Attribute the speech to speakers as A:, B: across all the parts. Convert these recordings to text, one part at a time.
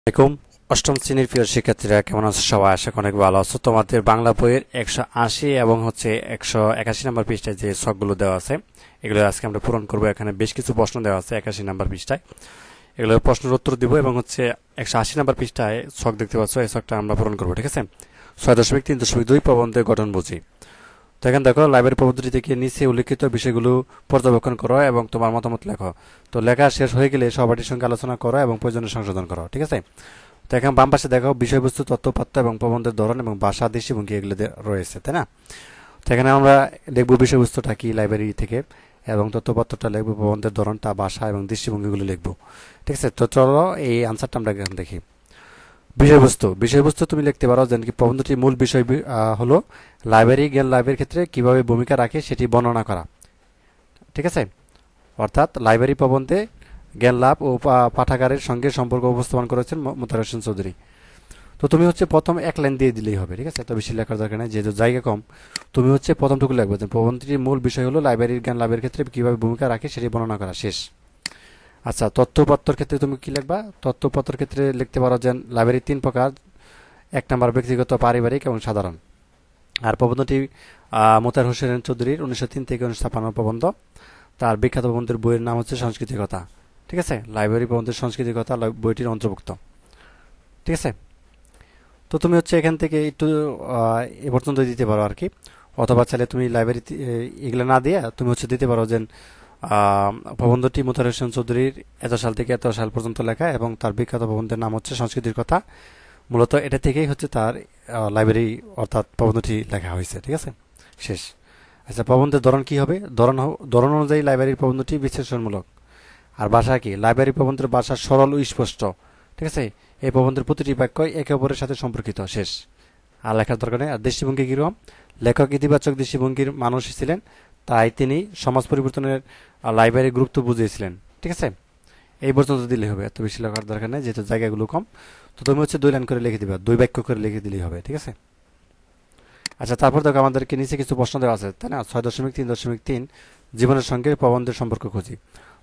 A: আসসালামাইকুম। অষ্টম শ্রেণীর প্রিয় শিক্ষার্থীরা কেমন আছো? সবাই আশা করি অনেক ভালো আছো। তোমাদের বাংলা বইয়ের 180 এবং 181 নম্বর পৃষ্ঠায় যে ছকগুলো দেওয়া আছে এগুলো আজকে আমরা পূরণ করব। এখানে বেশ কিছু প্রশ্ন দেওয়া আছে 81 নম্বর পৃষ্ঠায়, এগুলোর প্রশ্নের উত্তর দিব এবং 180 নম্বর পৃষ্ঠায় ছক দেখতে পাচ্ছ, এই ছকটা আমরা পূরণ করবো। ঠিক আছে, 6.3.2 প্রবন্ধের গঠন বুঝি। তো এখানে দেখো, লাইব্রেরি প্রবন্ধটি থেকে নিচে উল্লেখিত বিষয়গুলো পর্যবেক্ষণ করো এবং তোমার মতামত লেখো। তো লেখা শেষ হয়ে গেলে সহপাঠীর সঙ্গে আলোচনা করো এবং প্রয়োজনে সংশোধন করো। ঠিক আছে, তো এখানে বাম পাশে দেখো বিষয়বস্তু, তথ্যপাত্র এবং প্রবন্ধের ধরন এবং ভাষা, দৃষ্টিভঙ্গি এগুলো রয়েছে, তাই না? তো এখানে আমরা লিখবো বিষয়বস্তুটা কি লাইব্রেরি থেকে, এবং তথ্যপাত্রটা লিখবো, প্রবন্ধের ধরনটা, ভাষা এবং দৃষ্টিভঙ্গিগুলো লিখবো। ঠিক আছে, তো চলো এই আনসারটা আমরা এখন দেখি। বিষয়বস্তু বিষয়বস্তু তুমি লিখতে পারো যেন কি প্রবন্ধটির মূল বিষয় হলো লাইব্রেরি জ্ঞান লাভের ক্ষেত্রে কিভাবে ভূমিকা রাখে সেটি বর্ণনা করা। ঠিক আছে, অর্থাৎ লাইব্রেরি প্রবন্ধে জ্ঞান লাভ ও পাঠাগারের সঙ্গে সম্পর্ক উপস্থাপন করেছেন মোতাহার হোসেন চৌধুরী। তো তুমি প্রথম এক লাইন দিয়ে দিলেই হবে। ঠিক আছে, এত বেশি লেখার দরকার নেই, যেহেতু জায়গা কম। তুমি প্রথমটুকু লিখবে যে প্রবন্ধটির মূল বিষয় হলো লাইব্রেরির জ্ঞান লাভের ক্ষেত্রে কিভাবে ভূমিকা রাখে সেটি বর্ণনা করা, শেষ। আচ্ছা, তথ্যপত্রের ক্ষেত্রে তুমি কি লিখবা? তথ্যপত্রের ক্ষেত্রে লিখতে পারো যে লাইব্রেরি 3 প্রকার: 1 নম্বর ব্যক্তিগত, পারিবারিক এবং সাধারণ। আর প্রবন্ধটি মোতাহার হোসেন চৌধুরীর 1903 থেকে 1956 প্রবন্ধ। তার বিখ্যাত প্রবন্ধের বইয়ের নাম হচ্ছে সংস্কৃতিকতা। ঠিক আছে, লাইব্রেরি প্রবন্ধের সংস্কৃতিকতা বইটির অন্তর্ভুক্ত। ঠিক আছে, তো তুমি এখান থেকে একটু এ পর্যন্ত দিতে পারো আর কি। অথবা চাইলে তুমি লাইব্রেরি এগুলো না দিয়ে তুমি দিতে পারো যে প্রবন্ধটি মোতাহার হোসেন চৌধুরীর এত সাল থেকে এত সাল পর্যন্ত লেখা এবং তার বিখ্যাত প্রবন্ধের নাম হচ্ছে সংস্কৃতির কথা। মূলত এটা থেকেই তার লাইব্রেরি অর্থাৎ প্রবন্ধটি লেখা হয়েছে। ঠিক আছে, শেষ। আচ্ছা, প্রবন্ধের ধরন কি হবে? ধরন অনুযায়ী লাইব্রেরির প্রবন্ধটি বিশ্লেষণমূলক। আর ভাষা কি? লাইব্রেরি প্রবন্ধের ভাষা সরল ও স্পষ্ট। ঠিক আছে, এই প্রবন্ধের প্রতিটি বাক্য একে অপরের সাথে সম্পর্কিত, শেষ। আর লেখার দরকার নেই। আর দৃষ্টিভঙ্গি কিরকম? লেখক ইতিবাচক দৃষ্টিভঙ্গির মানুষ ছিলেন, তাই তিনি সমাজ পরিবর্তনের লাইব্রেরির গুরুত্ব বুঝিয়েছিলেন। ঠিক আছে, এই পর্যন্ত দিলে হবে, এত বেশি লেখার দরকার নেই যেহেতু জায়গাগুলো কম। তো তুমি 2 লাইন করে লিখে দিবা, 2 বাক্য করে লিখে দিলেই হবে। ঠিক আছে, আচ্ছা, তারপর দেখো আমাদেরকে নিচে কিছু প্রশ্ন দেওয়া আছে, তাই না? 6.3.3 জীবনের সঙ্গে প্রবন্ধের সম্পর্ক খুঁজি।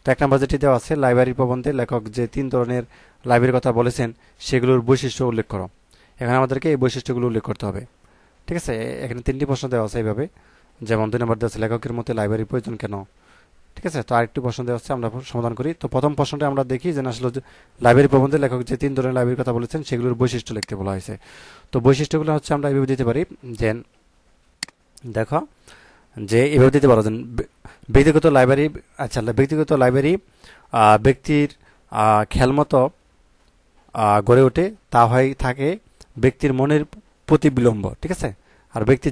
A: তো 1 নম্বর যেটি দেওয়া আছে, লাইব্রেরি প্রবন্ধে লেখক যে 3 ধরনের লাইব্রেরির কথা বলেছেন সেগুলোর বৈশিষ্ট্য উল্লেখ করো। এখানে আমাদেরকে এই বৈশিষ্ট্যগুলো উল্লেখ করতে হবে। ঠিক আছে, এখানে 3টি প্রশ্ন দেওয়া আছে এইভাবে। যেমন 2 নম্বর দেওয়া আছে, লেখকের মতে লাইব্রেরির প্রয়োজন কেন? ঠিক আছে, তো আরেকটি প্রশ্ন দেওয়া আছে, আমরা সমাধান করি। তো প্রথম প্রশ্নটা আমরা দেখি যে আসলে লাইব্রেরি প্রবন্ধে লেখক যে 3 ধরনের লাইব্রেরির কথা বলেছেন সেগুলোর বৈশিষ্ট্য লিখতে বলা হয়েছে। তো বৈশিষ্ট্যগুলো আমরা এইভাবে দিতে পারি যে, দেখো, যে এভাবে দিতে পারো যে ব্যক্তিগত লাইব্রেরি। আচ্ছা, ব্যক্তিগত লাইব্রেরি ব্যক্তির খেয়ালমতো গড়ে ওঠে, তা হয় থাকে ব্যক্তির মনের প্রতিবিলম্ব। ঠিক আছে, আর ব্যক্তি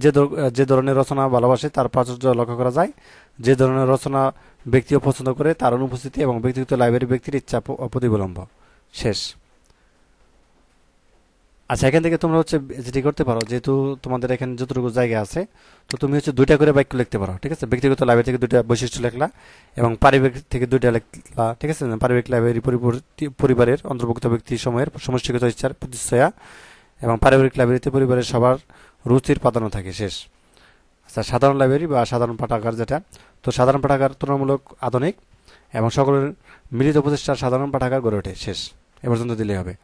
A: যে ধরনের রচনা ভালোবাসে তার প্রাচুর্য লক্ষ্য করা যায়। যে ধরনের রচনা ব্যক্তিও পছন্দ করে তার অনুপস্থিতি, এবং ব্যক্তিগত লাইব্রেরি ব্যক্তির ইচ্ছা প্রতিবিলম্ব, শেষ। আচ্ছা, এখান থেকে তোমরা যেটি করতে পারো, যেহেতু তোমাদের এখানে যতটুকু জায়গা আছে, তো তুমি 2টা করে বাক্য লিখতে পারো। ঠিক আছে, ব্যক্তিগত লাইব্রেরি থেকে 2টা বৈশিষ্ট্য লিখলা এবং পারিবারিক থেকে 2টা লিখলা। ঠিক আছে, পারিবারিক লাইব্রেরি পরিবারের অন্তর্ভুক্ত ব্যক্তি সময়ের সমষ্টিগত ইচ্ছার প্রতিচ্ছয়া, এবং পারিবারিক লাইব্রেরিতে পরিবারের সবার রুচির প্রাধান্য থাকে, শেষ। আচ্ছা, সাধারণ লাইব্রেরি বা সাধারণ পাঠাগার যেটা, তো সাধারণ পাঠাগার তুলনামূলক আধুনিক এবং সকলের মিলিত প্রচেষ্টার সাধারণ পাঠাগার গড়ে ওঠে, শেষ। এ পর্যন্ত দিলেই হবে।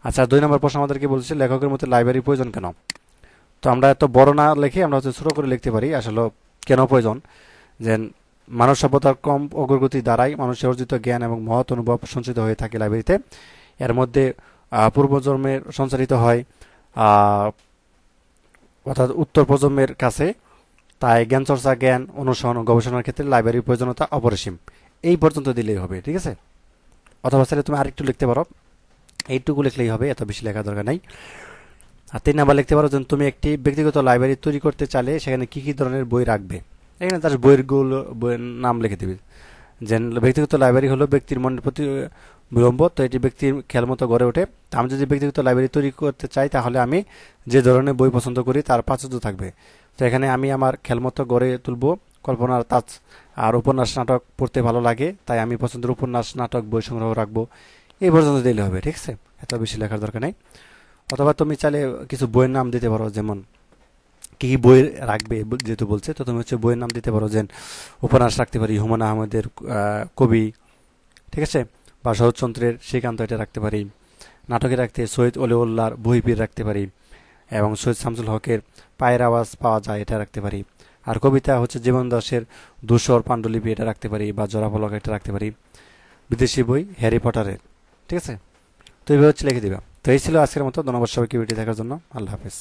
A: আচ্ছা, 2 নম্বর প্রশ্ন আমাদেরকে বলছে লেখকের মতে লাইব্রেরি প্রয়োজন কেন? তো আমরা এত বড় না লিখে আমরা ছোট করে লিখতে পারি আসলে কেন প্রয়োজন। যে মানব সভ্যতার কম অগ্রগতি দ্বারাই মানুষের অর্জিত জ্ঞান এবং মহৎ অনুভব সঞ্চিত হয়ে থাকে লাইব্রেরিতে। এর মধ্যে পূর্বজন্মের সঞ্চারিত হয় অর্থাৎ উত্তর প্রজন্মের কাছে। তাই জ্ঞান চর্চা, জ্ঞান অনুসরণ ও গবেষণার ক্ষেত্রে লাইব্রেরির প্রয়োজনীয়তা অপরিসীম। এই পর্যন্ত দিলেই হবে। ঠিক আছে, অথবা চাইলে তুমি আরেকটু লিখতে পারো, এইটুকু লিখলেই হবে, এত বেশি লেখা দরকার নাই। আর 3 নাম্বার লিখতে পারো যে তুমি একটি ব্যক্তিগত লাইব্রেরি তৈরি করতে চাইলে সেখানে কি কি ধরনের বই রাখবে। এখানে তার বইয়ের নাম লিখে দিবে। যে ব্যক্তিগত লাইব্রেরি হলো ব্যক্তির মনের প্রতি বিলম্ব, তো এটি ব্যক্তির খেয়াল মতো গড়ে ওঠে। আমি যদি ব্যক্তিগত লাইব্রেরি তৈরি করতে চাই তাহলে আমি যে ধরনের বই পছন্দ করি তার প্রাচুর্য থাকবে। তো এখানে আমি আমার খেয়াল মতো গড়ে তুলবো কল্পনার তাজ। আর উপন্যাস নাটক পড়তে ভালো লাগে, তাই আমি পছন্দের উপন্যাস নাটক বই সংগ্রহ রাখবো। এই পর্যন্ত দিলে হবে। ঠিক আছে, এত বেশি লেখার দরকার নেই। অথবা তুমি চাইলে কিছু বইয়ের নাম দিতে পারো, যেমন কি কি বই রাখবে যেহেতু বলছে, তো তুমি বইয়ের নাম দিতে পারো। যে উপন্যাস রাখতে পারি হুমায়ুন আহমেদের কবি, ঠিক আছে, বা শরৎচন্দ্রের শ্রীকান্ত, এটা রাখতে পারি। নাটকে রাখতে সৈয়দ অলিউল্লাহর বহিবীর রাখতে পারি, এবং সৈয়দ শামসুল হকের পায়ের আওয়াজ পাওয়া যায় এটা রাখতে পারি। আর কবিতা হচ্ছে জীবন দাসের ধূসর পাণ্ডুলিপি এটা রাখতে পারি, বা জোড়াফলক এটা রাখতে পারি। বিদেশি বই হ্যারি পটারের। ঠিক আছে, তো এইভাবে হচ্ছে লিখে দিবা। তো এই ছিল আজকের মতো। ধন্যবাদ সবাইকে ভিডিও দেখার জন্য। আল্লাহ হাফেজ।